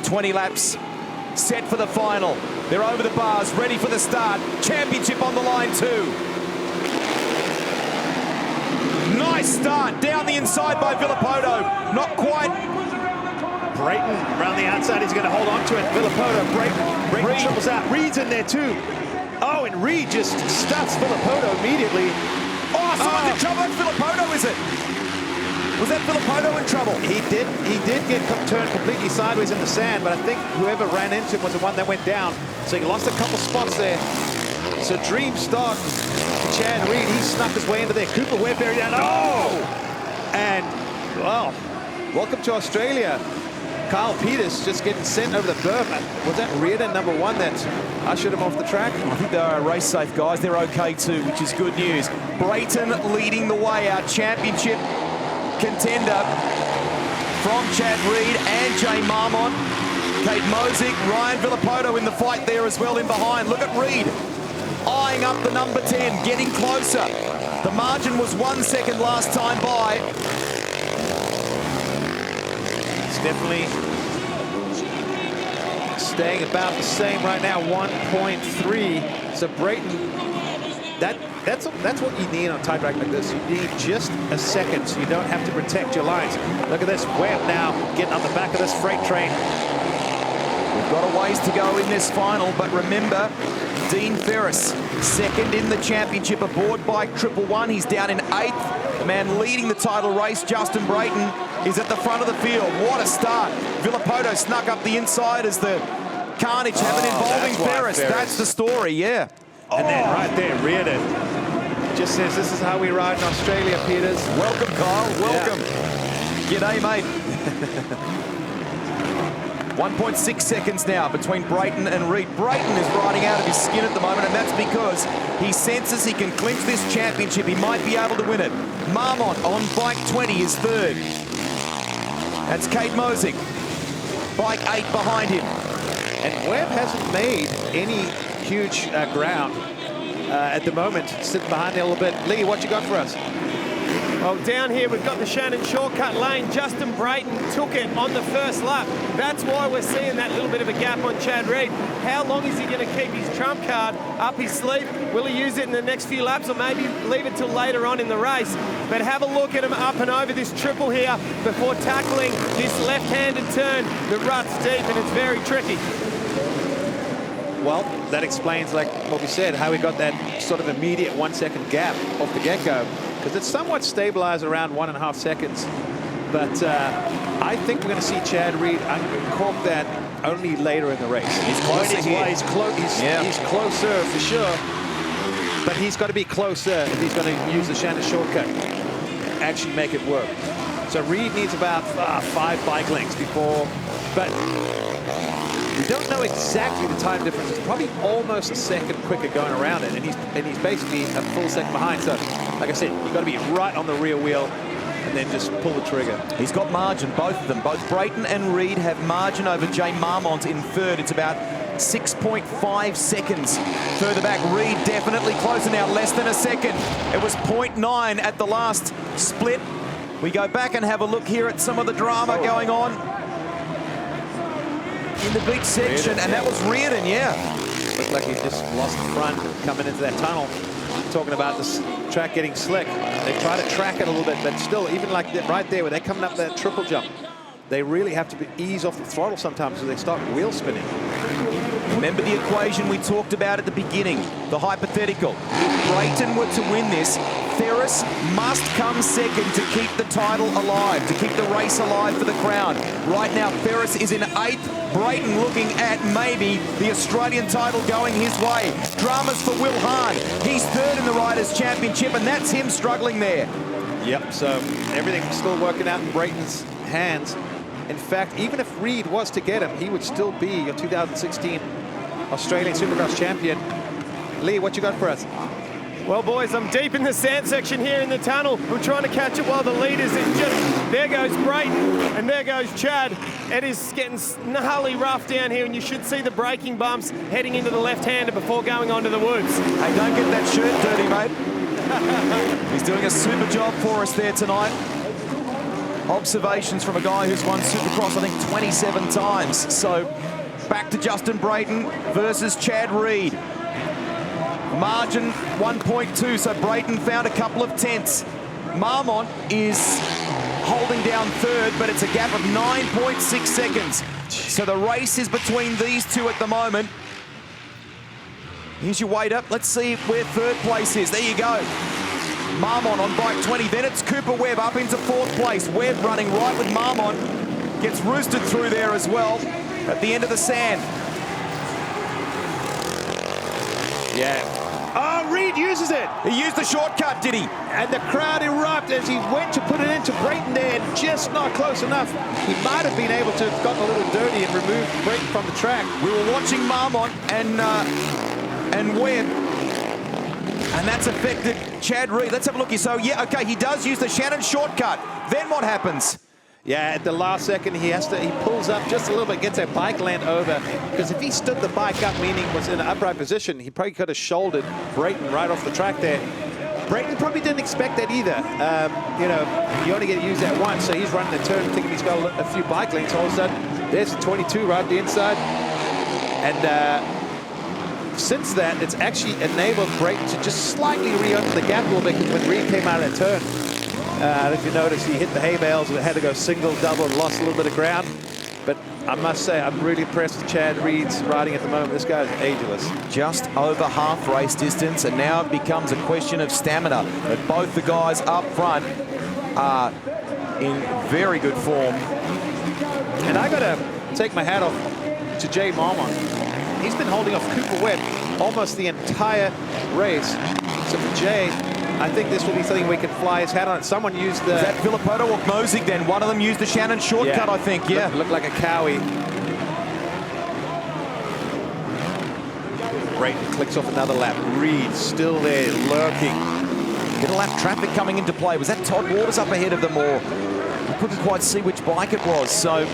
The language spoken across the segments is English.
20 laps set for the final. They're over the bars, ready for the start. Championship on the line too. Nice start down the inside by Villapoto. Not quite. Brayton around the outside. He's going to hold on to it. Villapoto. Brayton triples out. Reed's in there too. Oh, and Reed just stuffs Villapoto immediately. Oh, someone's in trouble. That's Villapoto, is it? Was that Villapoto in trouble? He did get turned completely sideways in the sand, but I think whoever ran into him was the one that went down. So he lost a couple spots there. So dream start for Chad Reed. He snuck his way into there. Cooper Webb buried down. Oh! And, well, welcome to Australia. Kyle Peters just getting sent over the berm. Was that Reardon #1 that ushered him off the track? I think they are race-safe guys. They're okay too, which is good news. Brayton leading the way, our championship contender from Chad Reed and Jay Marmont. Kate Mosick, Ryan Villapoto in the fight there as well in behind. Look at Reed eyeing up the number 10, getting closer. The margin was 1 second last time by. It's definitely staying about the same right now, 1.3. So Brayton, that's what you need on a tight track like this. You need just a second so you don't have to protect your lines. Look at this, Webb now getting on the back of this freight train. We've got a ways to go in this final, but remember, Dean Ferris, second in the championship aboard bike 111. He's down in 8th. The man leading the title race, Justin Brayton, is at the front of the field. What a start. Villapoto snuck up the inside as the carnage happened involving Ferris. That's the story, yeah. And then right there, Reardon just says, this is how we ride in Australia, Peters. Welcome, Kyle, welcome. Yeah. G'day, mate. 1.6 seconds now between Brayton and Reed. Brayton is riding out of his skin at the moment, and that's because he senses he can clinch this championship. He might be able to win it. Marmont on bike 20 is third. That's Kate Mosick. Bike 8 behind him. And Webb hasn't made any huge ground at the moment, sitting behind there a little bit. Lee, what you got for us? Well, down here we've got the Shannon shortcut lane. Justin Brayton took it on the first lap. That's why we're seeing that little bit of a gap on Chad Reed. How long is he going to keep his trump card up his sleeve? Will he use it in the next few laps or maybe leave it till later on in the race? But have a look at him up and over this triple here before tackling this left-handed turn. The rut's deep and it's very tricky. Well, that explains, like what we said, how we got that sort of immediate 1 second gap off the get-go, because it's somewhat stabilized around 1.5 seconds. But I think we're going to see Chad Reed uncork that only later in the race. He's closer here. He's closer for sure, but he's got to be closer if he's going to use the Shannon shortcut, actually make it work. So Reed needs about 5 bike lengths before, but we don't know exactly the time difference. It's probably almost a second quicker going around it, and he's basically a full second behind. So, like I said, you've got to be right on the rear wheel and then just pull the trigger. He's got margin, both of them. Both Brayton and Reed have margin over Jay Marmont in third. It's about 6.5 seconds further back. Reed definitely closer now, less than a second. It was 0.9 at the last split. We go back and have a look here at some of the drama going on in the beach section, and that was Reardon, yeah. Looks like he's just lost the front coming into that tunnel. Talking about this track getting slick. They try to track it a little bit, but still, even like that right there, where they're coming up that triple jump, they really have to ease off the throttle sometimes so they start wheel spinning. Remember the equation we talked about at the beginning, the hypothetical. If Brayton were to win this, Ferris must come second to keep the title alive, to keep the race alive for the crown. Right now, Ferris is in 8th. Brayton looking at maybe the Australian title going his way. Dramas for Will Hahn. He's third in the Riders' Championship, and that's him struggling there. Yep, so everything's still working out in Brayton's hands. In fact, even if Reed was to get him, he would still be a 2016 Australian Supercross champion. Lee, what you got for us? Well, boys, I'm deep in the sand section here in the tunnel. I'm trying to catch it while the leaders is just... There goes Brayton, and there goes Chad. It is getting gnarly rough down here, and you should see the braking bumps heading into the left-hander before going onto the woods. Hey, don't get that shirt dirty, mate. He's doing a super job for us there tonight. observations from a guy who's won Supercross, I think, 27 times. So back to Justin Brayton versus Chad Reed. Margin 1.2, so Brayton found a couple of tenths. Marmont is holding down third, but it's a gap of 9.6 seconds. So the race is between these two at the moment. Here's your weight up. Let's see where third place is. There you go. Marmont on bike 20. Then it's Cooper Webb up into fourth place. Webb running right with Marmont. Gets roosted through there as well at the end of the sand. Yeah. Oh, Reed uses it. He used the shortcut, did he? And the crowd erupted as he went to put it into Brayton there, and just not close enough. He might have been able to have gotten a little dirty and removed Brayton from the track. We were watching Marmont and Webb, and that's affected Chad Reed. Let's have a look here. So, yeah, okay, he does use the Shannon shortcut. Then what happens? Yeah, at the last second, he pulls up just a little bit, gets a bike land over. Because if he stood the bike up, meaning was in an upright position, he probably could have shouldered Brayton right off the track there. Brayton probably didn't expect that either. You know, you only get to use that once, so he's running the turn thinking he's got a few bike lengths. All of a sudden, there's the 22 right at the inside. And since that, it's actually enabled Brayton to just slightly re-open the gap a little bit when Reed came out of that turn. If you notice, he hit the hay bales and had to go single, double, and lost a little bit of ground. But I must say, I'm really impressed with Chad Reed's riding at the moment. This guy's ageless. Just over half race distance, and now it becomes a question of stamina. But both the guys up front are in very good form. And I got to take my hat off to Jay Marmont. He's been holding off Cooper Webb almost the entire race. So for Jay, I think this will be something we can fly his hat on. Someone used the... Is that Filippoto or Mosig then? One of them used the Shannon shortcut, I think, yeah. Looked like a cowie. Brayton clicks off another lap. Reed still there, lurking. Get a lap traffic coming into play. Was that Todd Waters up ahead of them, or we couldn't quite see which bike it was, so...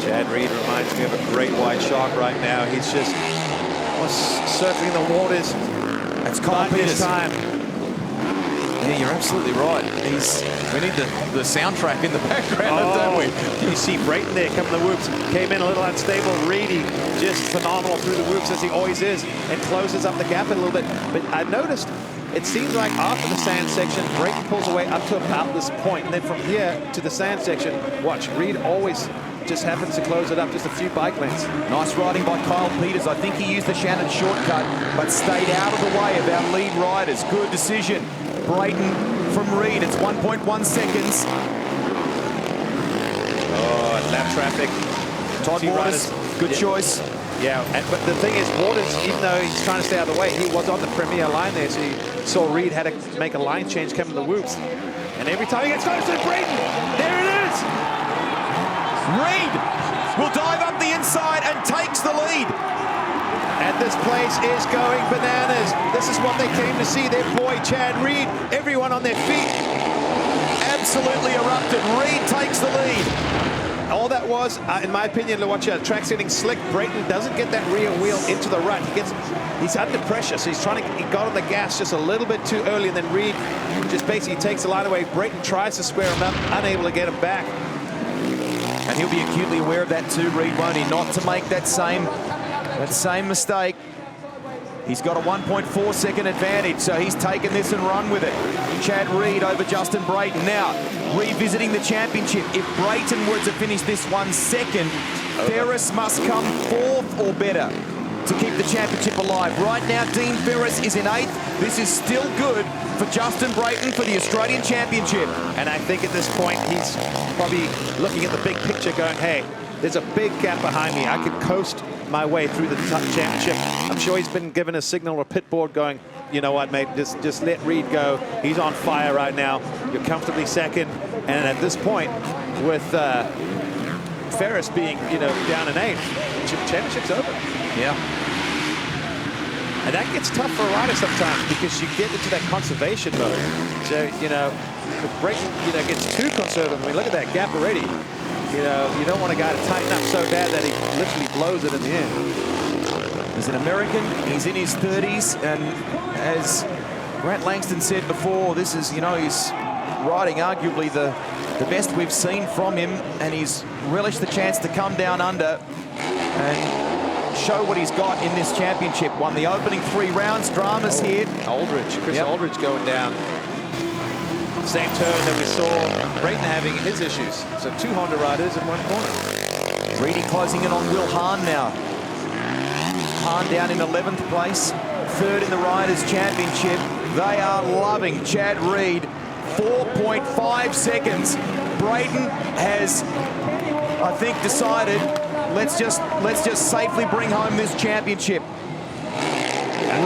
Chad Reed reminds me of a great white shark right now. He's just surfing the waters. That's Kyle Peters. Time. Yeah, you're absolutely right. We need the soundtrack in the background, don't we? You see Brayton there coming the whoops. Came in a little unstable. Reedy just phenomenal through the whoops as he always is, and closes up the gap a little bit. But I noticed it seems like after the sand section, Brayton pulls away up to about this point, and then from here to the sand section, watch, Reed always just happens to close it up just a few bike lengths. Nice riding by Kyle Peters. I think he used the Shannon shortcut, but stayed out of the way of our lead riders. Good decision. Brayton from Reed. It's 1.1 seconds. Oh, lap traffic. Todd Waters, good choice. Yeah, but the thing is, Waters, even though he's trying to stay out of the way, he was on the premier line there, so you saw Reed had to make a line change coming to the whoops. And every time he gets close to Brayton, there it is! Reed will dive up the inside and takes the lead. And this place is going bananas. This is what they came to see, their boy Chad Reed. Everyone on their feet. Absolutely erupted. Reed takes the lead. All that was, in my opinion, to watch track's getting slick. Brayton doesn't get that rear wheel into the rut. He's under pressure, so he got on the gas just a little bit too early, and then Reed just basically takes the line away. Brayton tries to square him up, unable to get him back. And he'll be acutely aware of that too, Reed, won't he? Not to make that same mistake. He's got a 1.4 second advantage, so he's taken this and run with it. Chad Reed over Justin Brayton. Now, revisiting the championship. If Brayton were to finish this one second, Ferris must come fourth or better to keep the championship alive. Right now, Dean Ferris is in eighth. This is still good for Justin Brayton for the Australian Championship. And I think at this point, he's probably looking at the big picture going, hey, there's a big gap behind me. I can coast my way through the championship. I'm sure he's been given a signal or pit board going, you know what, mate, just let Reed go. He's on fire right now. You're comfortably second. And at this point, with Ferris being, down in eighth, championship's over. Yeah. And that gets tough for a rider sometimes because you get into that conservation mode. So, if Brayton, gets too conservative, I mean, look at that gap already. You don't want a guy to tighten up so bad that he literally blows it in the end. He's an American, he's in his 30s, and as Grant Langston said before, this is, he's riding arguably the best we've seen from him, and he's relished the chance to come down under and show what he's got in this championship. Won the opening 3 rounds. Dramas here. Chris Aldridge going down. Same turn that we saw Brayton having his issues. So 2 Honda riders in one corner. Reedy closing in on Will Hahn now. Hahn down in 11th place, 3rd in the Riders' Championship. They are loving Chad Reed. 4.5 seconds. Brayton has, I think, decided let's just safely bring home this championship.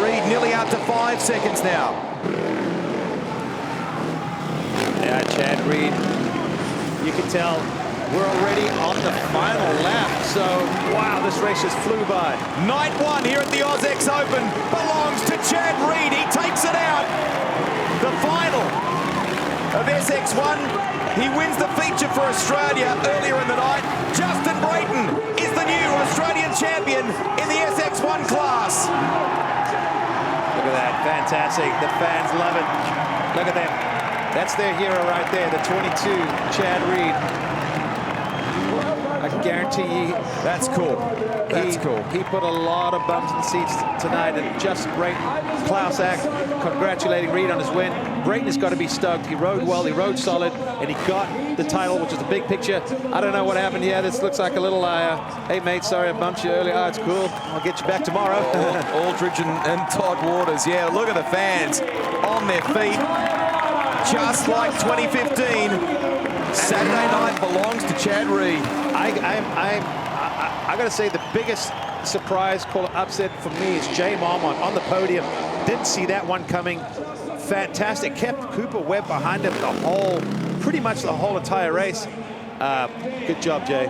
Reed nearly out to 5 seconds now. Yeah, Chad Reed, you can tell we're already on the final lap. So, wow, this race just flew by. Night 1 here at the AUS-X Open belongs to Chad Reed. He takes it out. The final of SX1. He wins the feature for Australia earlier in the night. Justin Brayton is the new Australian champion in the SX1 class. Look at that, fantastic. The fans love it. Look at them. That's their hero right there, the 22, Chad Reed. I guarantee you, that's cool. That's cool. He put a lot of bums in seats tonight, and Justin Brayton, Klaus Ack, congratulating Reed on his win. Brayton has got to be stoked. He rode well, he rode solid, and he got the title, which is the big picture. I don't know what happened here. This looks like a little, hey mate, sorry I bumped you earlier. Oh, it's cool. I'll get you back tomorrow. Aldridge and Todd Waters. Yeah, look at the fans on their feet. Just like 2015. Saturday night belongs to Chad Reed. I got to say the biggest surprise, call it upset for me, is Jay Marmont on the podium. Didn't see that one coming. Fantastic. Kept Cooper Webb behind him pretty much the whole entire race. Good job, Jay.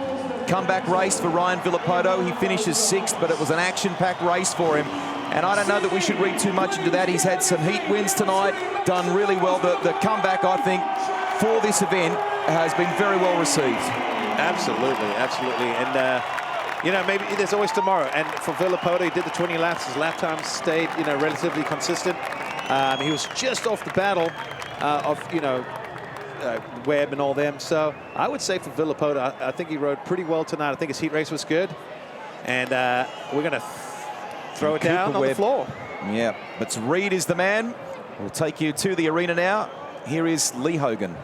Comeback race for Ryan Villapoto. He finishes 6th, but it was an action-packed race for him. And I don't know that we should read too much into that. He's had some heat wins tonight, done really well. The comeback, I think, for this event has been very well received. Absolutely, absolutely. And, you know, maybe there's always tomorrow. And for Villapoto, he did the 20 laps. His lap time stayed, you know, relatively consistent. He was just off the battle of, you know, Webb and all them. So I would say for Villapoto, I think he rode pretty well tonight. I think his heat race was good. And we're going to throw it down on the floor. Yeah, but Reed is the man. We'll take you to the arena now. Here is Lee Hogan.